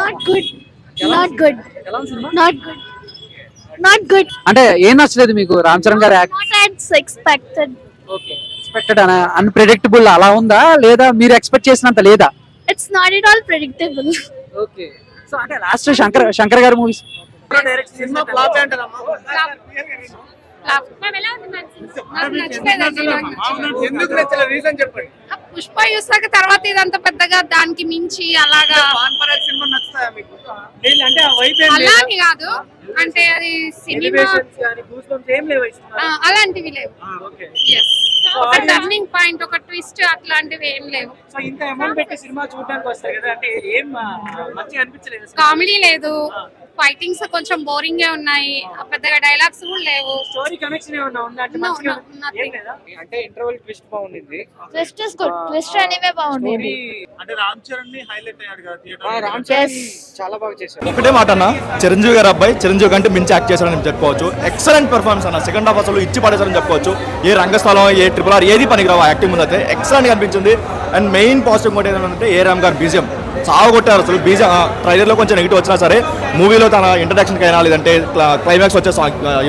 Not good not good not good not good అంటే ఏం నచ్చలేదు మీకు రామ్ చరణ్ గారి act? Not as expected. Okay, expected unpredictable అలా ఉందా లేదా మీరు ఎక్స్పెక్ట్ చేసినంత లేదా? It's not at all predictable. Okay, so అంటే లాస్ట్ శంకర్ గారి మూవీస్ సినిమా ఫ్లాప్ అంటారమ్మా. ఎందుకు నచ్చలేదు రీజన్ చెప్పండి. పుష్ప చూసాక తర్వాత ఇదంతా పెద్దగా దానికి మించి అలాగా కాన్ఫరెన్స్ సినిమా నచ్చుతాయా మీకు? అంటే ఆ వైబ్ ఏం అలా అని కాదు, అంటే అది సినిమా ఎలివేషన్స్ గాని గూస్ బంప్స్ ఏం లేవు ఈ సినిమా. అలాంటివి లేవు. Okay, Yes. ఒక టర్నింగ్ పాయింట్, ఒక ట్విస్ట్ అట్లాంటివి ఏం లేవు. సో ఇంత అమౌంట్ పెట్టి సినిమా చూడడానికి వస్తారు కదా, అంటే ఏం మంచిగా అనిపించలేదు? కామెడీ లేదు, ఫైటింగ్స్ కొంచెం బోరింగ్ గా ఉన్నాయి, పెద్దగా డైలాగ్స్ కూడా లేవు. స్టోరీ కనెక్షన్ ఏమన్నా ఉందా? అంటే No, మంచిగా nothing. ఏం లేదా? అంటే ఇంటర్వెల్ ట్విస్ట్ బాగుంది. Twist is good. ట్విస్ట్ అనేవే బాగుండేది. అంటే రామ్ చరణ్ ని హైలైట్ అయ్యాడు కదా థియేటర్. రామ్ చరణ్ చాలా బాగా చేశారు. ఒకటే మాట అన్న, చిరంజీవి గారు అబ్బాయి చిరంజీవి కంటే మించి యాక్ట్ చేశారని చెప్పుకోవచ్చు. ఎక్సలెంట్ పర్ఫార్మెన్స్ అన్న. సెకండ్ హాఫ్ అసలు ఇచ్చి పడేశారని చెప్పుకోవచ్చు. ఏ రంగస్థలం, ఏ ట్రిపుల్ ఆర్ ఏది పనికిరావు యాక్టింగ్ ముందు అయితే ఎక్సలెంట్ అనిపించింది. అండ్ మెయిన్ పాజిటివ్ కూడా ఏంటంటే ఏ రామ్ గారు బీజియం చాలా కొట్టారు అసలు. బీజియం ట్రైలర్లో కొంచెం నెగిటివ్ వచ్చినా సరే, మూవీలో తన ఇంట్రడక్షన్కి అయినా లేదంటే క్లైమాక్స్ వచ్చే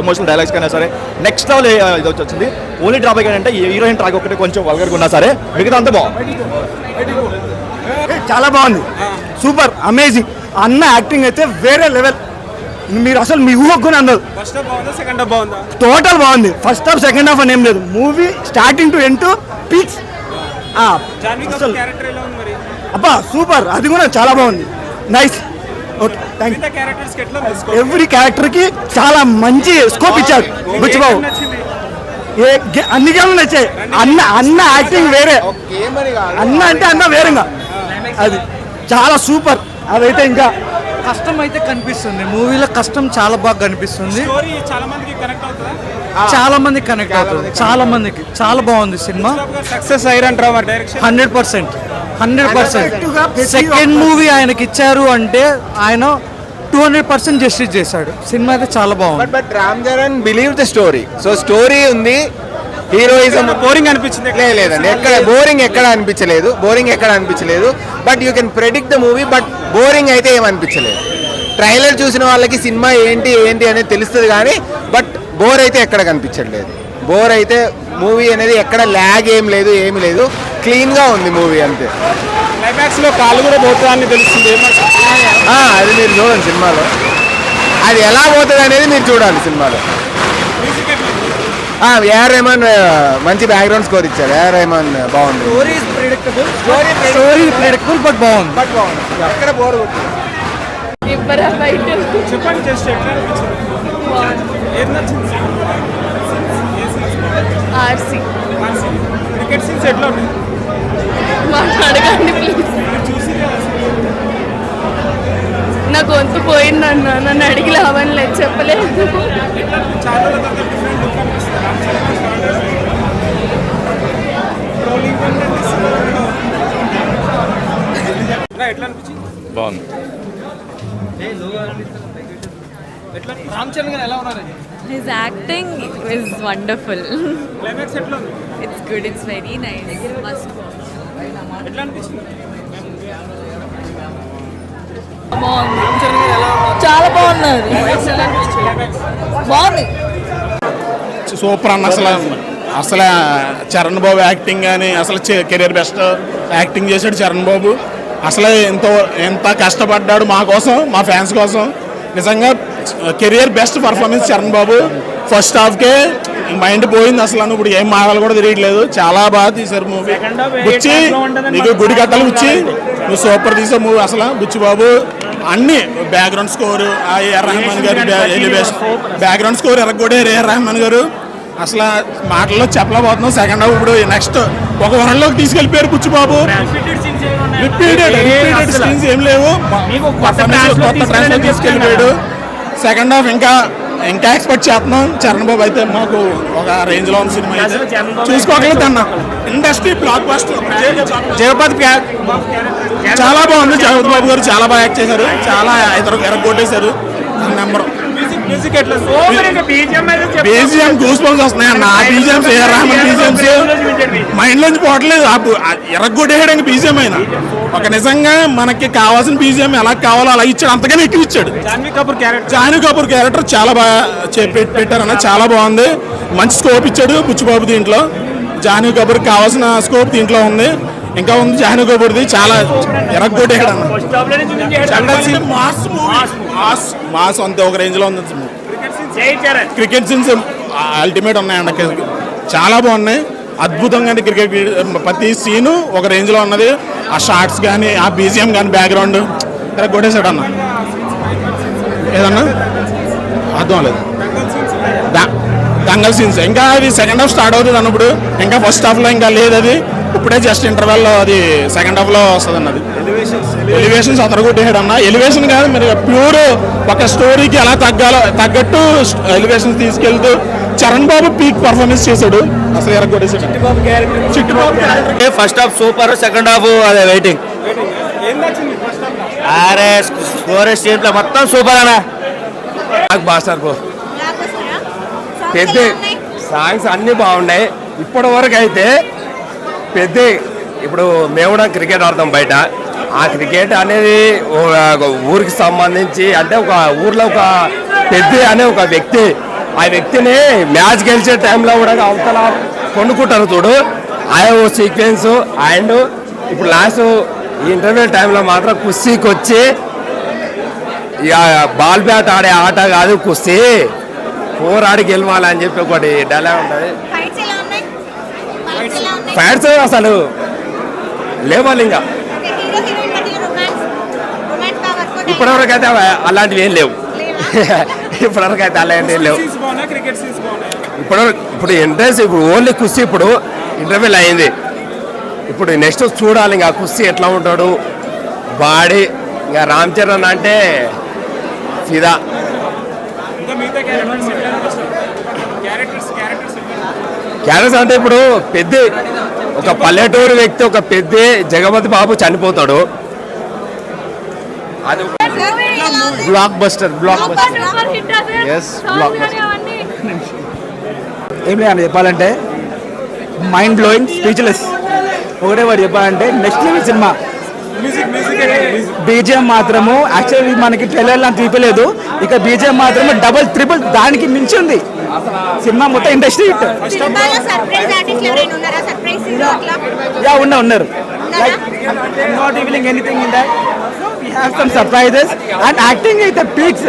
ఎమోషనల్ డైలాగ్స్కి అయినా సరే నెక్స్ట్ లెవెల్ ఇది వచ్చింది. ఓన్లీ డ్రాబ్యాక్ ఏంటంటే హీరోయిన్ ట్రాక్ ఒకటి కొంచెం వల్గర్గా ఉన్నా సరే మిగతా అంతా బాగుంది. చాలా బాగుంది, సూపర్ అమేజింగ్. అన్న యాక్టింగ్ అయితే వేరే లెవెల్. మీరు అసలు మీ ఊహకు కూడా అందదు. ఫస్ట్ హాఫ్ బాగుందా, సెకండ్ హాఫ్ బాగుందా? టోటల్ బాగుంది. ఫస్ట్ హాఫ్ సెకండ్ హాఫ్ అని ఏం లేదు. Movie starting to end peaks. Janhvi Kapoor character ఎలా ఉంది మరి? అబ్బా సూపర్, అది కూడా చాలా బాగుంది. నైస్. Okay, thank you. మిగతా క్యారెక్టర్స్ కి ఎట్లా ఉంది? ఎవ్రీ క్యారెక్టర్ కి చాలా మంచి స్కోప్ ఇచ్చారు బుచ్చిబాబు. నచ్చింది? అన్ని గేమ్లు నచ్చాయి. అన్న యాక్టింగ్ వేరే. అన్న అంటే అన్న వేరేగా, అది చాలా సూపర్. అదైతే ఇంకా కష్టం అయితే కనిపిస్తుంది మూవీలో, కష్టం చాలా బాగా కనిపిస్తుంది. స్టోరీ చాలా మందికి కనెక్ట్ అవుతుందా? చాలా మందికి కనెక్ట్ అవుతుంది, చాలా మందికి. చాలా బాగుంది సినిమా. సక్సెస్ అయ్యారంటారా మరి డైరెక్షన్? 100%. సెకండ్ మూవీ ఆయనకి ఇచ్చారు అంటే ఆయన 200% జస్టిస్ చేశాడు. సినిమా అయితే చాలా బాగుంది. But Ram Charan believe the story. So story ఉంది, హీరోయిజం బోరింగ్ అనిపించింది? లేదండి, ఎక్కడ బోరింగ్ ఎక్కడ అనిపించలేదు. But you can predict the movie, but boring అయితే ఏమనిపించలేదు. ట్రైలర్ చూసిన వాళ్ళకి సినిమా ఏంటి అనేది తెలుస్తుంది కానీ, బట్ బోర్ అయితే ఎక్కడ కనిపించట్లేదు. బోర్ అయితే మూవీ అనేది ఎక్కడ ల్యాగ్ ఏమి లేదు, క్లీన్గా ఉంది మూవీ అంతే. క్లైమాక్స్ లో కాళ్ళు కూడా పోతుందని తెలుస్తుంది. అది మీరు చూడండి సినిమాలో, అది ఎలా పోతుంది అనేది మీరు చూడాలి సినిమాలో. ఏఆర్ రెహమాన్ మంచి బ్యాక్గ్రౌండ్ స్కోర్ ఇచ్చారు. ఏఆర్ రెహమాన్ బాగుంది. స్టోరీ ప్రెడిక్టబుల్ బట్ బాగుంది. ఎక్కడ బోర్ కొట్టింది? చెప్పండి, జస్ట్ ఎట్లా అనిపించింది? ఏం నచ్చింది? ఆర్సీ క్రికెట్ సీన్స్ ఎట్లా ఉన్నాయి? మాట్లాడకండి ప్లీజ్. చూసి నా గొంతు పోయిందన్న, నన్ను అడిగి లాభం లేదు, చెప్పలేదు. చాలా డిఫరెంట్ లుక్ అనిపిస్తుంది. రామ్ చరణ్ ట్రోలింగ్ ఎట్లా అనిపించింది? బాగుంది. రామ్ చరణ్ గారు ఎలా ఉన్నారు? His acting is wonderful. Climax ఎట్లా ఉంది? It's good. It's very nice. Must watch. ఎట్లా అనిపించింది? చాలా బాగున్నారు. బాగుంది. సూపర్ అన్న. అసలు చరణ్ బాబు యాక్టింగ్ కానీ అసలు కెరీర్ బెస్ట్ యాక్టింగ్ చేశాడు చరణ్ బాబు. అసలు ఎంత కష్టపడ్డాడు మా కోసం, మా ఫ్యాన్స్ కోసం. నిజంగా కెరియర్ బెస్ట్ పర్ఫార్మెన్స్ చరణ్ బాబు. ఫస్ట్ హాఫ్కే మైండ్ పోయింది అసలు. ఇప్పుడు ఏం మాటలు కూడా తిరగట్లేదు. చాలా బాగా తీశారు మూవీ. బుచ్చి నీకు గుడి కట్టలు బుచ్చి, నువ్వు సూపర్ తీసావు మూవీ అసలు. బుచ్చి బాబు అన్ని బ్యాక్గ్రౌండ్ స్కోర్, ఏఆర్ రెహమాన్ గారు ఎలివేషన్, బ్యాక్గ్రౌండ్ స్కోర్ ఎరగొట్టారు ఏఆర్ రెహమాన్ గారు. అసలు మాటల్లో చెప్పలేకపోతున్నాం. సెకండ్ హాఫ్ ఇప్పుడు నెక్స్ట్ ఒక వరంలోకి తీసుకెళ్ళిపోయారు బుచ్చి బాబు. రిపీటెడ్ సీన్స్ ఏం లేవు, కొత్త ట్రాన్స్లో తీసుకెళ్ళిపోయాడు. సెకండ్ హాఫ్ ఇంకా ఎక్స్పెక్ట్ చేస్తున్నాం. చరణ్ బాబు అయితే మాకు ఒక రేంజ్ లో ఉన్న సినిమా చూసుకోగలుగుతా అన్న. Industry block buster. జగపతి చాలా బాగుంది. జగపతి బాబు గారు చాలా బాగా యాక్ట్ చేశారు. చాలా ఎరగొట్టేశారు. నెంబర్ బీజిఎం గూస్ బంప్స్ వస్తున్నాయి అన్న. ఆ BGMs AR Rahman BGMs mind లోంచి పోవట్లేదు. ఎరగొట్టేయడానికి బీజిఎం అయినా ఒక నిజంగా మనకి కావాల్సిన బీజిఎం ఎలా కావాలో అలా ఇచ్చాడు, అంతగానే ఎక్కువ ఇచ్చాడు. జాహ్నవి కపూర్ క్యారెక్టర్ చాలా బాగా పెట్టారన్న, చాలా బాగుంది. మంచి స్కోప్ ఇచ్చాడు బుచ్చిబాబు దీంట్లో. జాహ్నవి కపూర్ కావాల్సిన స్కోప్ దీంట్లో ఉంది. ఇంకా ఉంది జాహ్నవి కపూర్ది, చాలా ఎరగొట్టేయడం మాస్ అంతే ఒక రేంజ్ లో ఉంది. క్రికెట్ సీన్స్ అల్టిమేట్ ఉన్నాయండి, చాలా బాగున్నాయి. అద్భుతంగా క్రికెట్ ప్రతి సీను ఒక రేంజ్ లో ఉన్నది. ఆ షార్ట్స్ కానీ ఆ బీజిఎం కానీ బ్యాక్గ్రౌండ్ ఇలా కొట్టేశాడు అన్న. ఏదన్నా అర్థం లేదు. దంగల్ సీన్స్ ఇంకా అది సెకండ్ హాఫ్ స్టార్ట్ అవుతుంది అన్నప్పుడు, ఇంకా ఫస్ట్ హాఫ్ లో ఇంకా లేదు. అది ఇప్పుడే జస్ట్ ఇంటర్వెల్ లో అది సెకండ్ హాఫ్ లో వస్తుంది అన్నది. ఎలివేషన్స్ అతరగొట్టేసాడు అన్న. ఎలివేషన్ కాదు మరి ప్యూర్ ఒక స్టోరీకి ఎలా తగ్గట్టు ఎలివేషన్స్ తీసుకెళ్తూ చరణ్ బాబు పీక్ పర్ఫార్మెన్స్ చేశాడు. అసలు ఎరగొట్టేసాడు. Chittibabu first half super, second half అదే వెయిటింగ్. అరే స్టోరేజ్ స్టేట్లో మొత్తం సూపర్ అన్న. మాస్టర్ బ్రో పెద్ద సాంగ్స్ అన్నీ బాగున్నాయి ఇప్పటి వరకు అయితే. పెద్ద ఇప్పుడు మేము కూడా క్రికెట్ ఆడతాం బయట. ఆ క్రికెట్ అనేది ఊరికి సంబంధించి, అంటే ఒక ఊర్లో ఒక పెద్ద అనే ఒక వ్యక్తి, ఆ వ్యక్తిని మ్యాచ్ గెలిచే టైంలో కూడా అవతల కొనుక్కుంటారు చూడు, ఆ సీక్వెన్స్. అండ్ ఇప్పుడు లాస్ట్ ఈ ఇంటర్వ్యూ టైంలో మాత్రం కుస్తీకి వచ్చి ఇక బాల్ బ్యాట్ ఆడే ఆట కాదు కుస్తీ, పోరాడి గెలవాలని చెప్పి ఒకటి డైలాగ్ ఉంటుంది. ఫ్యాన్స్ అసలు లేవాలి ఇంకా. ఇప్పటివరకు అయితే అలాంటివి ఏం లేవు. ఇప్పటివరకు అయితే అలాంటివి ఏం లేవు. ఇప్పుడు ఇంట్రెస్ట్ ఇప్పుడు ఓన్లీ కుస్తీ. ఇప్పుడు ఇంటర్వ్యూల్ అయింది, ఇప్పుడు నెక్స్ట్ చూడాలి ఇంకా కుస్తీ ఎట్లా ఉంటాడు బాడీ. ఇంకా రామ్ చరణ్ అంటే ఫిదా. క్యారెక్టర్స్ అంటే ఇప్పుడు పెద్ద ఒక పల్లెటూరు వ్యక్తి, ఒక పెద్ద జగపతి బాబు చనిపోతాడు. అది బ్లాక్ బస్టర్. ఏం లేదని చెప్పాలంటే మైండ్ బ్లోయింగ్, స్పీచ్లెస్. ఒకటే వాడు చెప్పాలంటే నెక్స్ట్ లెవెల్ సినిమా. బీజిఎం మాత్రము యాక్చువల్లీ మనకి ట్రైలర్ అంత చూపలేదు, ఇక బీజిఎం మాత్రము డబుల్ ట్రిపుల్ దానికి మించి ఉంది. సినిమా మొత్తం ఇండస్ట్రీ హిట్. ఉన్నారు not revealing anything in that. We have some surprises and acting అయితే peaks.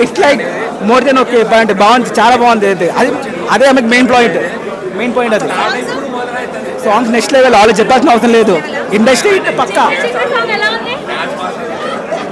It's like more than okay point. బాగుంది, చాలా బాగుంది. అదే ఆమెకి మెయిన్ పాయింట్ అది. Songs next level. వాళ్ళు చెప్పాల్సిన అవసరం లేదు, ఇండస్ట్రీ హిట్ పక్కా.